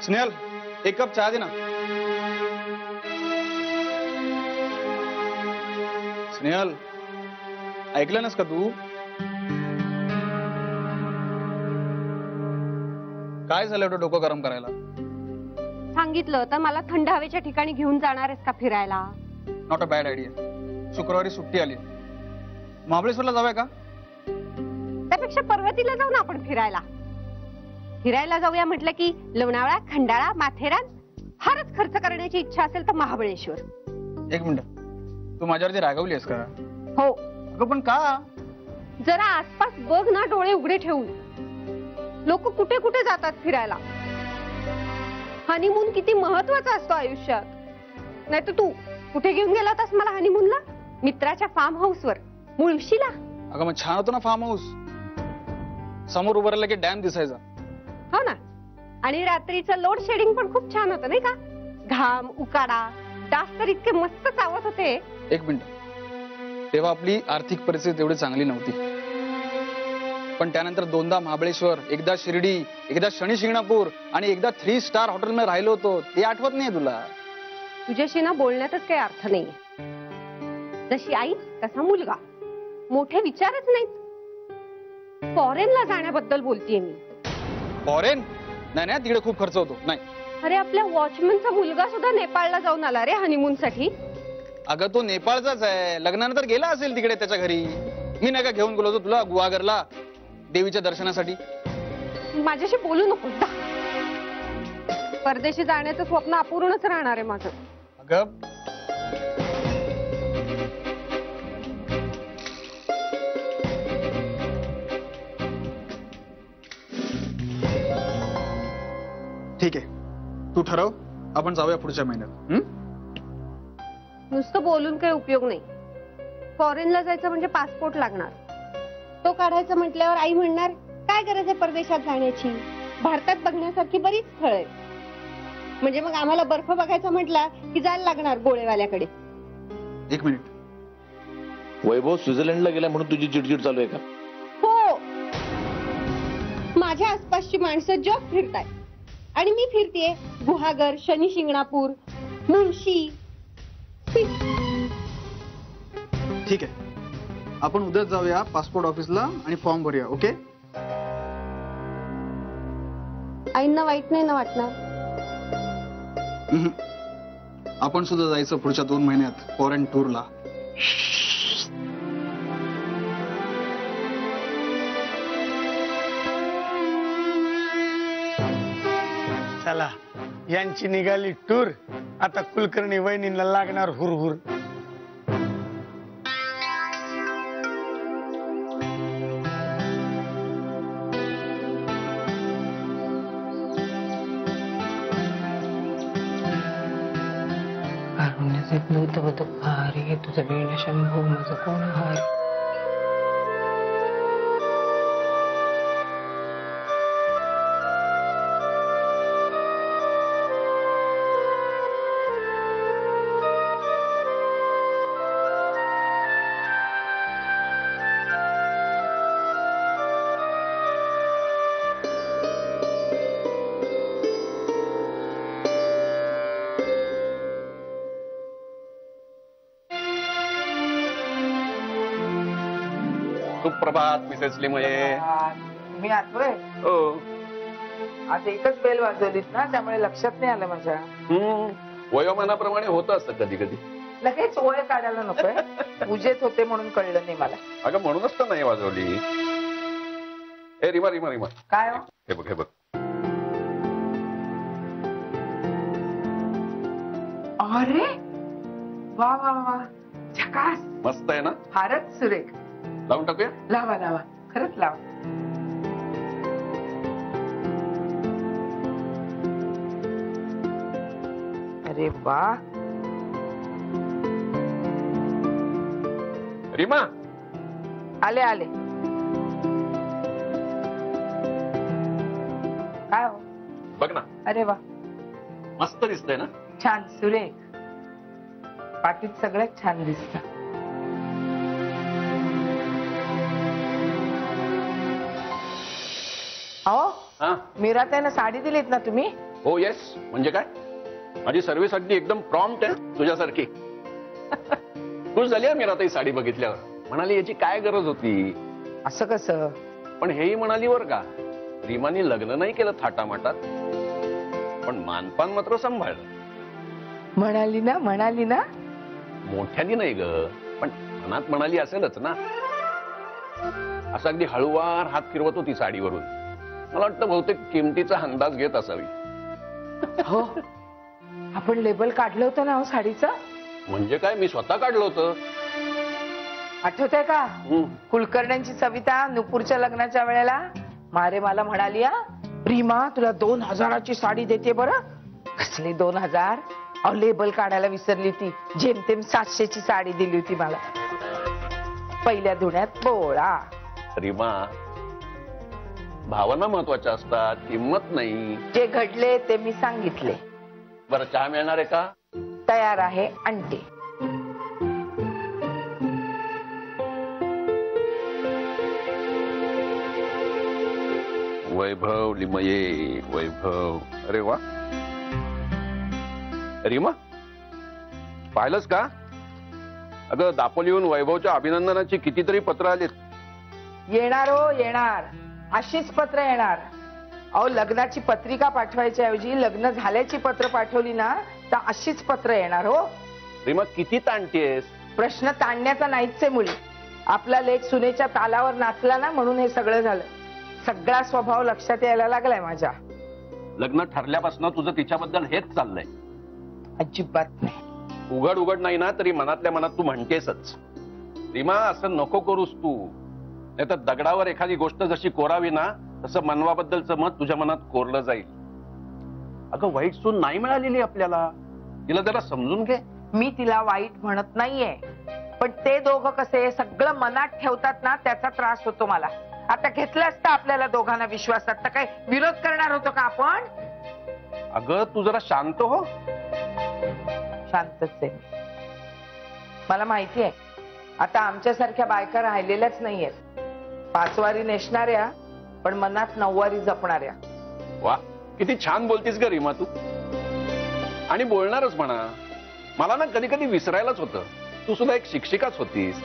स्नेहल, एक कप चहा दे ना. स्नेहल, ऐकलं नास का तू? काय झालं एवढं डोकं गरम करायला? सांगितलं तर मला थंड हवेच्या ठिकाणी घेऊन जाणार आहेस का फिरायला? Not a bad idea. शुक्रवारी सुट्टी आली, महाबळेश्वरला जाऊया का? त्यापेक्षा पर्वतीला जाऊ ना आपण फिरायला. फिरायला जाऊया म्हटलं की लोणावळा, खंडाळा, माथेरान, फारच खर्च करण्याची इच्छा असेल तर महाबळेश्वर. एक मिनिट, तू माझ्यावरती रागवली आहेस का? हो. अगं पण का? जरा आसपास बघ ना डोळे उघडे ठेवून. लोक कुठे कुठे जातात फिरायला. हनीमून किती महत्वाचा असतो आयुष्यात. नाही तर तू कुठे घेऊन गेला होतास मला हनीमूनला? मित्राच्या फार्म हाऊसवर, मुळशीला. अगं मग छान होतं ना फार्म हाऊस. समोर उभं राहिलं की डॅम दिसायचा. हो ना. आणि रात्रीचं लोड शेडिंग पण खूप छान होतं नाही का? घाम, उकाडा, डास तर इतके मस्त चावत होते. एक मिनिट, तेव्हा आपली आर्थिक परिस्थिती तेवढी चांगली नव्हती. पण त्यानंतर दोनदा महाबळेश्वर, एकदा शिर्डी, एकदा शनी शिंगणापूर आणि एकदा 3 स्टार हॉटेलमध्ये राहिलो होतो. ते आठवत नाही तुला? तुझ्याशी ना बोलण्यातच काही अर्थ नाहीये. जशी आई तसा मुलगा, मोठे विचारच नाहीत. फॉरेनला जाण्याबद्दल बोलतीये मी. फॉरेन? नाही नाही, तिकडे खूप खर्च होतो. नाही. अरे आपल्या वॉचमनचा मुलगा सुद्धा नेपाळला जाऊन आला रे हनीमून साठी. अगं तो नेपाळचाच आहे. लग्नानंतर गेला असेल तिकडे त्याच्या घरी. मी नाही का घेऊन गेलो होतो तुला गुहागरला देवीच्या दर्शनासाठी? माझ्याशी बोलू नको. परदेशी जाण्याचं स्वप्न अपूर्णच राहणार आहे माझं. अगं ठीक आहे, तू ठरव, आपण जाऊया पुढच्या महिन्यात. नुसतं बोलून काही उपयोग नाही. फॉरेनला जायचं म्हणजे पासपोर्ट लागणार. तो काढायचा म्हटल्यावर आई म्हणणार काय गरज आहे परदेशात जाण्याची, भारतात बघण्यासारखी बरीच स्थळ आहेत. म्हणजे मग आम्हाला बर्फ बघायचा म्हटला की जायला लागणार गोळेवाल्याकडे. एक मिनिट, वैभव स्वित्झर्लंडला गेला म्हणून तुझी चिडचिड चालू आहे का? हो. माझ्या आसपासची माणसं जग फिरतायत आणि मी फिरतेय गुहागर, शनी शिंगणापूर, मुळशी. ठीक आहे, आपण उद्याच जाऊया पासपोर्ट ऑफिसला आणि फॉर्म भरूया. ओके? आईंना वाईट नाही ना वाटणार? आपण सुद्धा जायचं पुढच्या 2 महिन्यात फॉरेन टूरला. चला, यांची निघाली टूर. आता कुलकर्णी वहिनीला लागणार हुरहुर. भारी तुझं वेळ शंभू, माझं कोण हार. सुप्रभात मिसेस लिमये. मी आठवय हो. आज एकच बेल वाजवलीत ना, त्यामुळे लक्षात नाही आलं माझ्या. वयोमानाप्रमाणे होतं असतं कधी कधी. लगेच ओळ काढायला नकोय. पूजेत होते म्हणून कळलं नाही मला. अगं म्हणूनच तर नाही वाजवली. ए रिमा रिमा रिमा, काय हो? हे बघ हे बघ. अरे वा वा वा, झकास. मस्त आहे ना. फारच सुरेख. लावून टाकूया. लावा लावा, खरंच लावा. अरे वा. रिमा आले आले. काय हो? बघ ना, अरे वा, मस्त दिसतंय ना. छान सुरेख. पाठीत सगळ्यात छान दिसत. अहो हा. मीराताईंना साडी दिलीत ना तुम्ही? हो येस. म्हणजे काय, माझी सर्व्हिस अगदी एकदम प्रॉम्प्ट आहे तुझ्यासारखी. खुश झाली आहे मीराताई साडी बघितल्यावर. म्हणाली याची काय गरज होती. असं कसं? पण हेही म्हणाली वर का, रीमानी लग्न नाही केलं थाटामाटात, पण मानपान मात्र सांभाळलं. म्हणाली ना, म्हणाली ना. मोठ्यानी नाही ग, पण मनात म्हणाली असेलच ना. असं अगदी हळूवार हात फिरवत होती साडीवरून. मला वाटतं बहुतेक किमतीचा अंदाज घेत असावी. हो, आपण लेबल काढलं होतं ना हो साडीचं. म्हणजे काय, मी स्वतः काढलं होतं. आठवतंय का? कुलकर्ण्यांची सविता नुपूरच्या लग्नाच्या वेळेला मारे मला म्हणाली, रीमा तुला 2000ची साडी देते बरं. कसली 2000? अहो लेबल काढायला विसरली ती. जेमतेम 700ची साडी दिली होती मला. पहिल्या धुण्यात बोळा. रीमा, भावना महत्वाच्या असतात, किंमत नाही. जे घडले ते मी सांगितले. बरं, चहा मिळणार आहे का? तयार आहे, आणते. वैभव लिमये, वैभव. अरे वा. रीमा, पाहिलंस का? अगं दापोलीहून वैभवच्या अभिनंदनाची कितीतरी पत्र आलीत. येणार हो येणार. अशीच पत्र येणार. अहो लग्नाची पत्रिका पाठवायच्या ऐवजी लग्न झाल्याची पत्र पाठवली ना तर अशीच पत्र येणार हो. रीमा, किती ताणतेस? प्रश्न ताणण्याचा नाहीच आहे मुली. आपला लेख सुनेच्या तालावर नाचला ना म्हणून हे सगळं झालं. सगळा स्वभाव लक्षात यायला लागलाय माझ्या. लग्न ठरल्यापासून तुझं तिच्याबद्दल हेच चाललंय. अजिबात नाही. उघड उघड नाही ना तरी मनातल्या मनात तू म्हणतेसच. रीमा, असं नको करूस तू. नाही तर दगडावर एखादी गोष्ट जशी कोरावी ना तसं मनवाबद्दलचं मत तुझ्या मनात कोरलं जाईल. अगं वाईट सून नाही मिळालेली आपल्याला. तिला जरा समजून घे. मी तिला वाईट म्हणत नाहीये, पण ते दोघं कसे सगळं मनात ठेवतात ना त्याचा त्रास होतो मला. आता घेतलं असतं आपल्याला दोघांना विश्वासात तर काय विरोध करणार होतो का आपण? अगं तू जरा शांत हो. शांतच आहे. मला माहिती आहे आता आमच्यासारख्या बायका राहिलेल्याच नाहीयेत. 5 वारी नेसणाऱ्या पण मनात 9 वारी जपणाऱ्या. वा, किती छान बोलतीस ग रीमा तू. आणि बोलणारच म्हणा. मला ना कधी कधी विसरायलाच होतं तू सुद्धा एक शिक्षिकाच होतीस.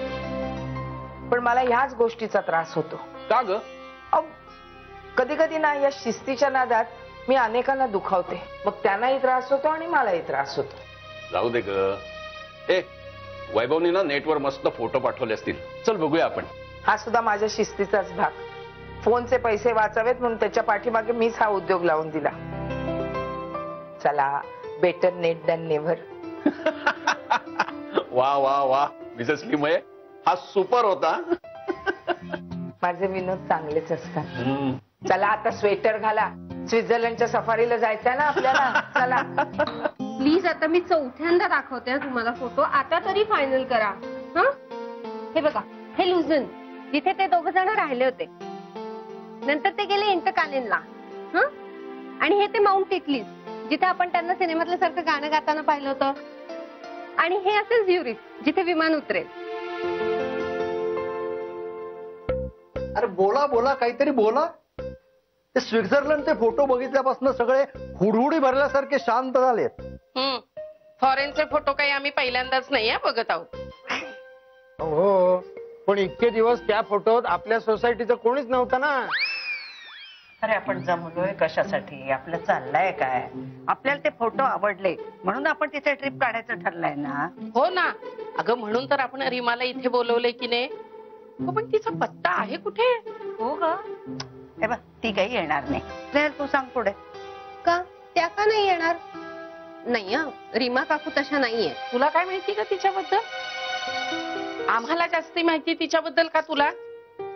पण मला ह्याच गोष्टीचा त्रास होतो. का ग? कधी कधी ना या शिस्तीच्या नादात मी अनेकांना दुखावते. मग त्यांनाही त्रास होतो आणि मलाही त्रास होतो. जाऊ दे ग. ए, वैभवनी ना नेटवर मस्त फोटो पाठवले असतील. चल बघूया आपण. हा सुद्धा माझ्या शिस्तीचाच भाग. फोनचे पैसे वाचावेत म्हणून त्याच्या पाठीमागे मीच हा उद्योग लावून दिला. चला, बेटर नेट दॅन नेव्हर. वा वा वा मिसेस लिमये, हा सुपर होता. माझे विनोद चांगलेच असतात. चला आता स्वेटर घाला. स्वित्झर्लंडच्या सफारीला जायचंय ना आपल्याला. चला प्लीज, आता मी 4थ्यांदा दाखवते तुम्हाला फोटो. आता तरी फायनल करा. हे बघा, हे लुझन जिथे ते 2 जण राहिले होते. नंतर ते गेले इंटरकालेनला. आणि हे ते माउंट टिटलीज जिथे आपण त्यांना सिनेमातल्या सारखं गाणं गाताना पाहिलं होतं. आणि हे असेल झ्युरिक जिथे विमान उतरेल. अरे बोला बोला, काहीतरी बोला. ते स्वित्झर्लंडचे फोटो बघितल्यापासून सगळे हुडहुडी भरल्यासारखे शांत झालेत. फॉरेनचे फोटो काही आम्ही पहिल्यांदाच नाही बघत आहोत. हो, पण इतके दिवस त्या फोटोत आपल्या सोसायटीचं कोणीच नव्हतं ना. अरे आपण जमलोय कशासाठी, आपलं चाललंय काय, आपल्याला ते फोटो आवडले म्हणून आपण तिथे ट्रिप काढायचं ठरलंय ना. हो ना. अगं म्हणून तर आपण रीमाला इथे बोलवलंय की नाही. हो, पण तिचा पत्ता आहे कुठे? हो ग. हे बघ, ती काही येणार नाही. स्नेहल, तू सांग पुढे. का त्या का नाही येणार? नाही हं, रीमा काकू तशा नाहीये. तुला काय माहिती का तिच्याबद्दल? आम्हाला जास्ती माहिती तिच्याबद्दल का तुला?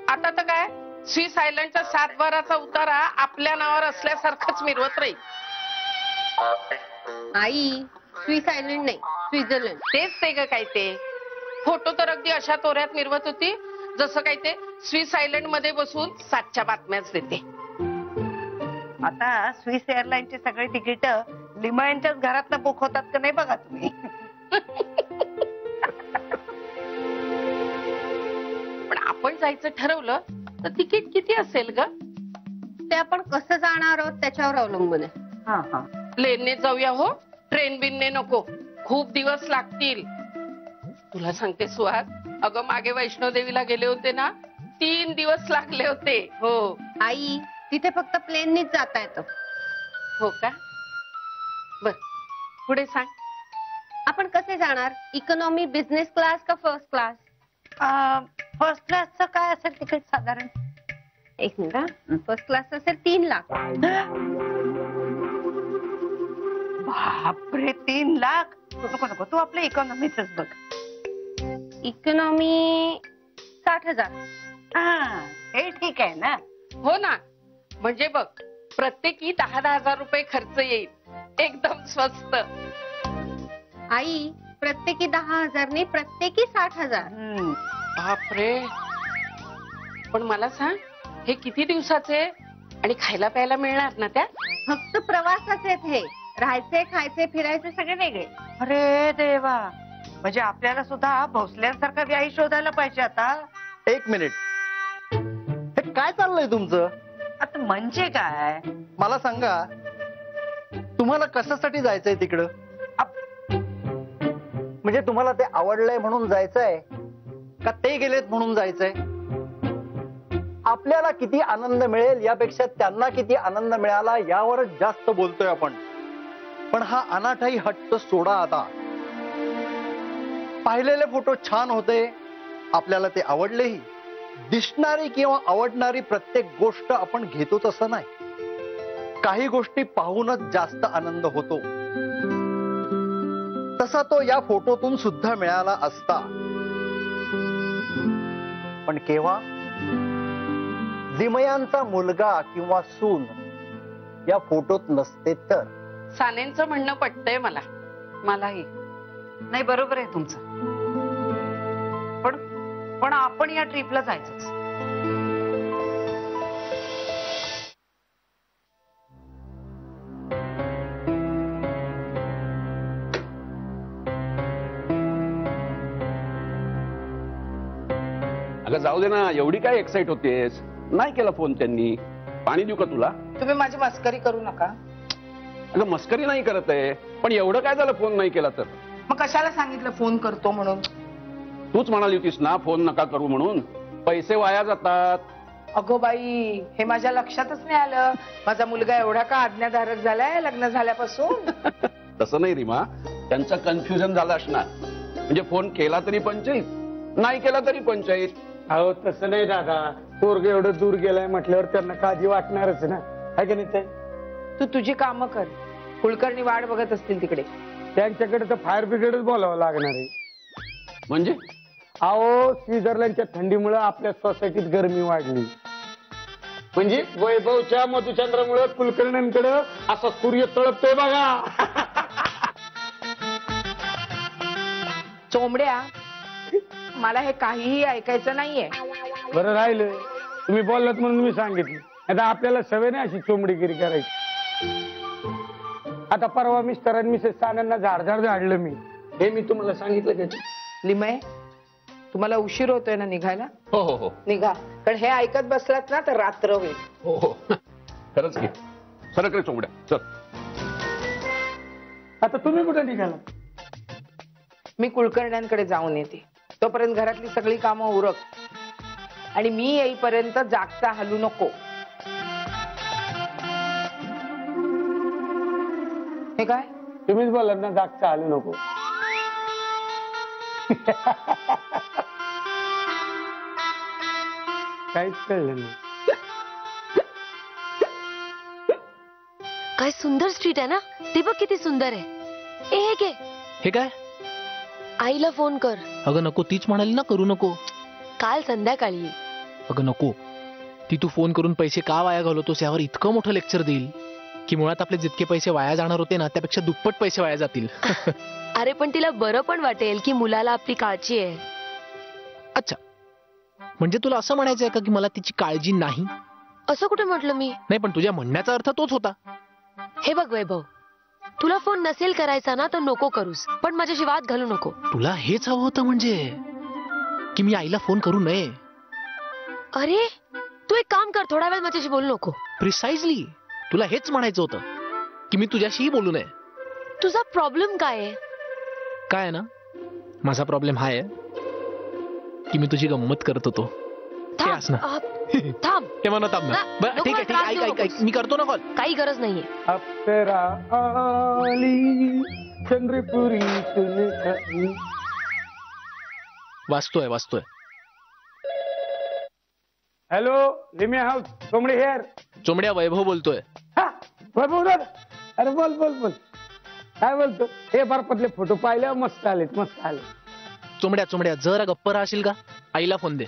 आता तर काय स्विस आयलंडच्या 7 बाराचा उतारा आपल्या नावावर असल्यासारखंच मिरवत राहील. आई, स्विस आयलंड नाही, स्वित्झर्लंड. तेच ते ग काय ते. फोटो तर अगदी अशा तोऱ्यात मिरवत होती जसं काय ते स्विस आयलंड मध्ये बसून 7च्या बातम्याच देते. आता स्विस एअरलाईनची सगळी तिकीट लिमा यांच्याच घरातनं बुक होतात का नाही बघा तुम्ही. पण आपण जायचं ठरवलं तर तिकीट किती असेल ग? ते आपण कसं जाणार आहोत त्याच्यावर अवलंबून आहे. हा हा. प्लेनने जाऊया हो, ट्रेन बिनने नको. खूप दिवस लागतील. तुला सांगते सुहास, अगं मागे वैष्णोदेवीला गेले होते ना, 3 दिवस लागले होते. हो आई, तिथे फक्त प्लेननीच जाता येतं. हो का? बर, पुढे सांग. आपण कसे जाणार? इकॉनॉमी, बिझनेस क्लास का फर्स्ट क्लास? फर्स्ट क्लासचं काय असेल तिकीट साधारण? एक मिनिट. फर्स्ट क्लास असेल 3 लाख. बापरे, 3 लाख. नको नको, तू आपल्या इकॉनॉमीच बघ. इकॉनॉमी 60,000. हा, हे ठीक आहे ना. हो ना. म्हणजे बघ, प्रत्येकी 10-10 हजार रुपये खर्च येईल. एकदम स्वस्त. आई, प्रत्येकी 10,000 नाही, प्रत्येकी 60,000. बापरे. पण मला सांग, हे किती दिवसाचे आणि खायला प्यायला मिळणार ना त्या? फक्त प्रवासाचे आहेत हे. राहायचे, खायचे, फिरायचे सगळे वेगळे. अरे देवा, म्हणजे आपल्याला सुद्धा भोसल्यांसारखा व्याही शोधायला पाहिजे आता. 1 मिनिट, हे काय चाललंय तुमचं? आता म्हणजे काय? मला सांगा, तुम्हाला कशासाठी जायचंय तिकडं? म्हणजे तुम्हाला ते आवडलंय म्हणून जायचंय का ते गेलेत म्हणून जायचंय? आपल्याला किती आनंद मिळेल यापेक्षा त्यांना किती आनंद मिळाला यावरच जास्त बोलतोय आपण. पण हा अनाठाई हट्ट सोडा आता. पाहिलेले फोटो छान होते, आपल्याला ते आवडलेही. दिसणारी किंवा आवडणारी प्रत्येक गोष्ट आपण घेतोच असं नाही. काही गोष्टी पाहूनच जास्त आनंद होतो. तसा तो या फोटोतून सुद्धा मिळाला असता. पण केव्हा? जिमयांचा मुलगा किंवा सून या फोटोत नसते तर. सानेंचं म्हणणं पटतंय मलाही. नाही, बरोबर आहे तुमचं. पण आपण या ट्रिपला जायचंच. अगं जाऊ दे ना, एवढी काय एक्साइट होतेस? नाही केला फोन त्यांनी. पाणी देऊ का तुला? तुम्ही माझी मस्करी करू नका. अगं मस्करी नाही करत आहे, पण एवढं काय झालं फोन नाही केला तर? मग कशाला सांगितलं फोन करतो म्हणून? तूच म्हणाली होतीस ना फोन नका करू म्हणून. पैसे वाया जातात. अगो बाई, हे माझ्या लक्षातच नाही आलं. माझा मुलगा एवढा का आज्ञाधारक झालाय लग्न झाल्यापासून? तसं नाही रीमा, त्यांचं कन्फ्युजन झालं असणार. म्हणजे फोन केला तरी पंचायत, नाही केला तरी पंचायत. अहो तसं नाही दादा, पोरग एवढं दूर गेलाय म्हटल्यावर त्यांना काळजी वाटणारच ना, आहे का नाही? तू तुझी कामं कर. कुलकर्णी वाट बघत असतील तिकडे. त्यांच्याकडे तर फायर ब्रिगेडच बोलावं लागणार आहे. म्हणजे अहो, स्वित्झर्लंडच्या थंडीमुळे आपल्या सोसायटीत गरमी वाढली. म्हणजे वैभवच्या मधुचंद्रामुळे कुलकर्ण्यांकडे असा सूर्य तळपतोय बघा. चोंबड्या, मला हे काहीही ऐकायचं नाहीये. बरं राहिलं, तुम्ही बोललात म्हणून मी सांगितलं. आता आपल्याला सवय नाही अशी चोंबडीगिरी करायची. आता परवा मिस्टर मिसेस सान्यांना झाड झाडलं मी. हे मी तुम्हाला सांगितलं का? लिमय, तुम्हाला उशीर होतोय ना निघायला? हो हो हो, निघा. कारण हे ऐकत बसलात ना तर रात्र होईल. हो हो, खरंच घे. सरक रे चोंबड्या, चल. आता तुम्ही कुठे निघाला? मी कुलकर्ण्यांकडे जाऊन येते. तोपर्यंत घरातली सगळी कामं उरक आणि मी येईपर्यंत जागता हलू नको. हे काय तुम्हीच बोलत ना जागता आलू नको. काहीच कळलं नाही. काय सुंदर स्ट्रीट आहे ना, ते बघ किती सुंदर आहे. हे घे. हे काय? आईला फोन कर. अगं नको, तीच म्हणाली ना करू नको. काल संध्याकाळी. अगं नको, ती तू फोन करून पैसे का वाया घालवतोस यावर इतकं मोठं लेक्चर देईल की मुळात आपले जितके पैसे वाया जाणार होते ना त्यापेक्षा दुप्पट पैसे वाया जातील. अरे पण तिला बरं पण वाटेल की मुलाला आपली काळजी आहे. अच्छा, म्हणजे तुला असं म्हणायचं आहे का की मला तिची काळजी नाही? असं कुठे म्हटलं मी? नाही, पण तुझ्या म्हणण्याचा अर्थ तोच होता. हे बघ वैभव, तुला फोन नसेल करायचा ना तर नको करूस, पण माझ्याशी वाद घालू नको. तुला हेच हवं होतं म्हणजे की मी आईला फोन करू नये? अरे तू एक काम कर, थोडा वेळ माझ्याशी बोलू नको. प्रिसाइजली तुला हेच म्हणायचं होतं की मी तुझ्याशीही बोलू नये. तुझा प्रॉब्लेम काय आहे? काय आहे ना, माझा प्रॉब्लेम हा आहे की मी तुझी गंमत करत होतो. थांब, थांब. हे म्हणत थांब ना. बरं ठीक आहे, ठीक आहे, ऐक ऐक, मी करतो ना कॉल. काही गरज नाहीये. अप्सरा आली चंद्रपुरी तुने. वाचतोय. हॅलो, लिमी हाऊस, चोमडे हेअर. चोमड्या वैभव बोलतोय. वैभव दादा, अरे बोल बोल बोल. काय बोलतो? हे बर्फातले फोटो पाहिले, मस्त आलेत, मस्त आले. चोमड्या जरा गप्प राहशील का? आईला फोन दे.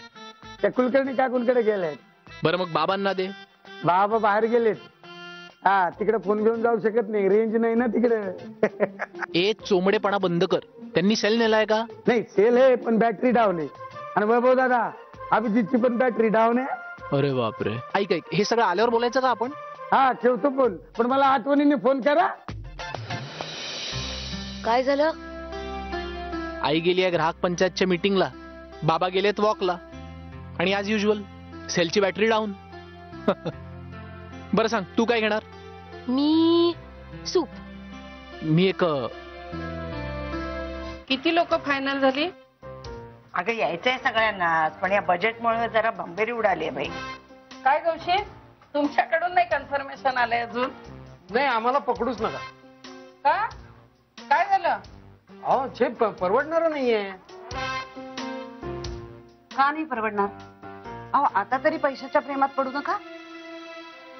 त्या कुलकर्णी काकूंकडे गेलेत. बरं मग बाबांना दे. बाबा बाहेर गेलेत. हा, तिकडे फोन घेऊन जाऊ शकत नाही, रेंज नाही ना तिकडे. ए चोमडेपणा बंद कर. त्यांनी सेल नेलाय का? नाही, सेल आहे पण बॅटरी डाऊन आहे. आणि वैभव दादा, अभिजितची पण बॅटरी डाऊन आहे. अरे बापरे. ऐक हे सगळं आल्यावर बोलायचं का आपण? हा, ठेवतो फोन, पण मला आठवणीने फोन करा. काय झालं? आई गेली आहे ग्राहक पंचायतच्या मीटिंगला, बाबा गेलेत वॉकला, आणि आज युजल सेलची बॅटरी डाऊन. बरं सांग, तू काय घेणार? मी सूप. मी एक. किती लोक फायनल झाली? अगं यायचंय सगळ्यांनाच, पण या बजेटमुळे जरा बंबेरी उडाली आहे बाई. काय गौशी, तुमच्याकडून नाही कन्फर्मेशन आलंय अजून? नाही, आम्हाला पकडूच नका. का? काय झालं? अहो छे, परवडणार नाहीये. का नाही परवडणार? अहो आता तरी पैशाच्या प्रेमात पडू नका.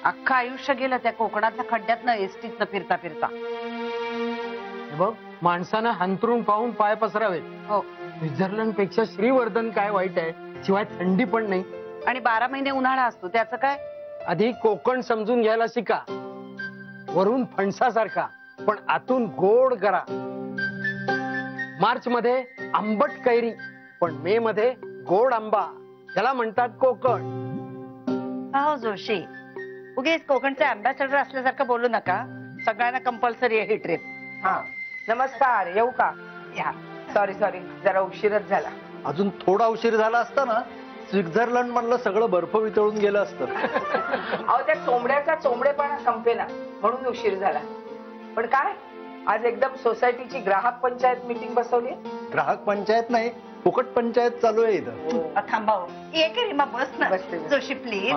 अख्खं आयुष्य गेलं त्या कोकणातल्या खड्ड्यातनं एसटीतनं फिरता फिरता. बघ, माणसानं हंतरून पाहून पाय पसरावेत. हो, स्वित्झर्लंड पेक्षा श्रीवर्धन काय वाईट आहे? शिवाय थंडी पण नाही आणि 12 महिने उन्हाळा असतो, त्याचं काय? आधी कोकण समजून घ्यायला शिका. वरून फणसासारखा पण आतून गोड करा. मार्च मध्ये आंबट कैरी, पण मे मध्ये गोड आंबा. त्याला म्हणतात कोकण. हो जोशी, उगीच कोकणचे अँबॅसेडर असल्यासारखं बोलू नका. सगळ्यांना कंपल्सरी आहे ही ट्रिप. हा, नमस्कार, येऊ का? या. सॉरी जरा उशीरच झाला. अजून थोडा उशीर झाला असता ना, स्वित्झर्लंड मधलं सगळं बर्फ वितळून गेलं असतं. अहो त्या चोंबड्याचा चोंबडेपणा संपेना म्हणून उशीर झाला. पण काय, आज एकदम सोसायटीची ग्राहक पंचायत मीटिंग बसवली. ग्राहक पंचायत नाही, फुकट पंचायत चालू आहे इथं. थांबाव, एक रीमा बस ना. बसते. जोशी प्लीज.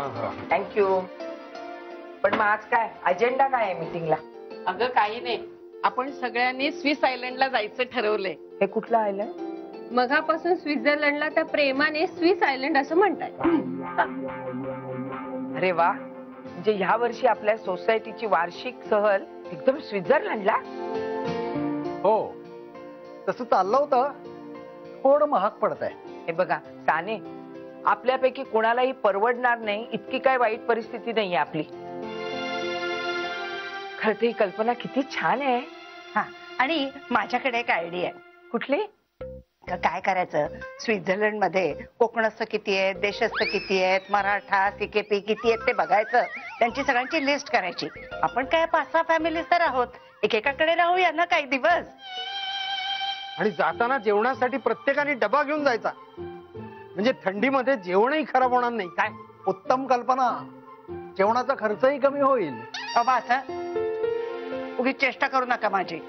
थँक्यू. पण मग आज काय अजेंडा काय आहे मीटिंगला? अगं काही नाही, आपण सगळ्यांनी स्विस आयलंडला जायचं ठरवलंय. हे कुठलं आयलंड? मगापासून स्वित्झर्लंडला त्या प्रेमाने स्विस आयलंड असं म्हणतात. अरे वा, म्हणजे ह्या वर्षी आपल्या सोसायटीची वार्षिक सहल एकदम स्वित्झर्लंडला. हो, तसं चाललं होतं, थोडं महाग पडत आहे. हे बघा साने, आपल्यापैकी कोणालाही परवडणार नाही इतकी काय वाईट परिस्थिती नाहीये आपली. खरं ही कल्पना किती छान आहे. हा, आणि माझ्याकडे एक आयडिया आहे. कुठली? काय करायचं, स्वित्झर्लंड मध्ये कोकणस्थ किती आहेत, देशस्थ किती आहेत, मराठा सिकेपी किती आहेत ते बघायचं. त्यांची सगळ्यांची लिस्ट करायची. आपण काय 5-6 फॅमिलीज तर आहोत, एकेकाकडे राहूया ना काही दिवस. आणि जाताना जेवणासाठी प्रत्येकाने डबा घेऊन जायचा, म्हणजे थंडीमध्ये जेवणही खराब होणार नाही. काय उत्तम कल्पना. जेवणाचा खर्चही कमी होईल. बाबा असं उगीच चेष्टा करू नका माझी.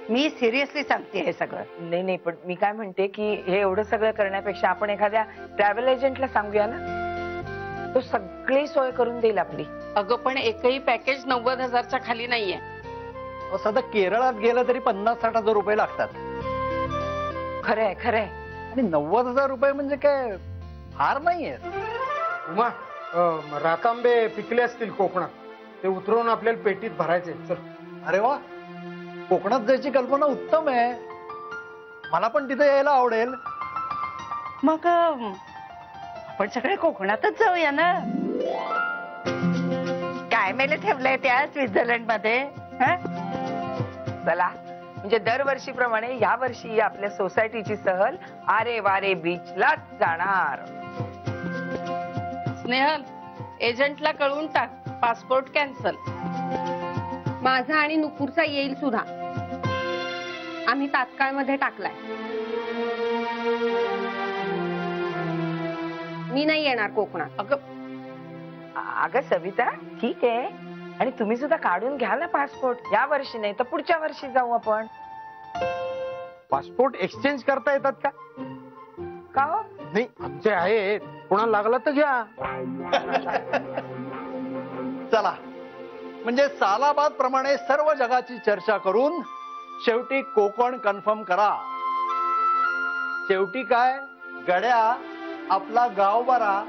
मी सिरियसली सांगते हे सगळं. नाही नाही, पण मी काय म्हणते की हे एवढं सगळं करण्यापेक्षा आपण एखाद्या ट्रॅव्हल एजंटला सांगूया ना, तो सगळी सोय करून देईल आपली. अगं पण एकही पॅकेज 90,000च्या खाली नाहीये. साधं केरळात गेलं तरी 50-60 हजार रुपये लागतात. खरंय खरंय. आणि 90,000 रुपये म्हणजे काय फार नाहीये. उमा, रातांबे पिकले असतील कोकणात, ते उतरवून आपल्याला पेटीत भरायचे. चल. अरे वा, कोकणात जायची कल्पना उत्तम आहे. मला पण तिथे यायला आवडेल. मग आपण सगळे कोकणातच जाऊया ना. काय मेले ठेवलंय त्या स्वित्झर्लंड मध्ये. चला, म्हणजे दरवर्षीप्रमाणे या वर्षी आपल्या सोसायटीची सहल आरे वारे बीचलाच जाणार. स्नेहल, एजंटला कळवून टाक, पासपोर्ट कॅन्सल. माझा आणि नुपूरचा येईल सुद्धा. आम्ही तात्काळ मध्ये टाकलाय. मी नाही येणार कोकणात. अगं सविता, ठीक आहे, आणि तुम्ही सुद्धा काढून घ्या ना पासपोर्ट. या वर्षी नाही तर पुढच्या वर्षी जाऊ आपण. पासपोर्ट एक्सचेंज करता येतात का? का हो? नाही, आमचे आहेत, कोणाला लागला तर घ्या. चला, म्हणजे सालाबाद प्रमाणे सर्व जगाची चर्चा करून शेवटी कोकण कन्फर्म करा. शेवटी काय गड्या, आपला गाव बरा.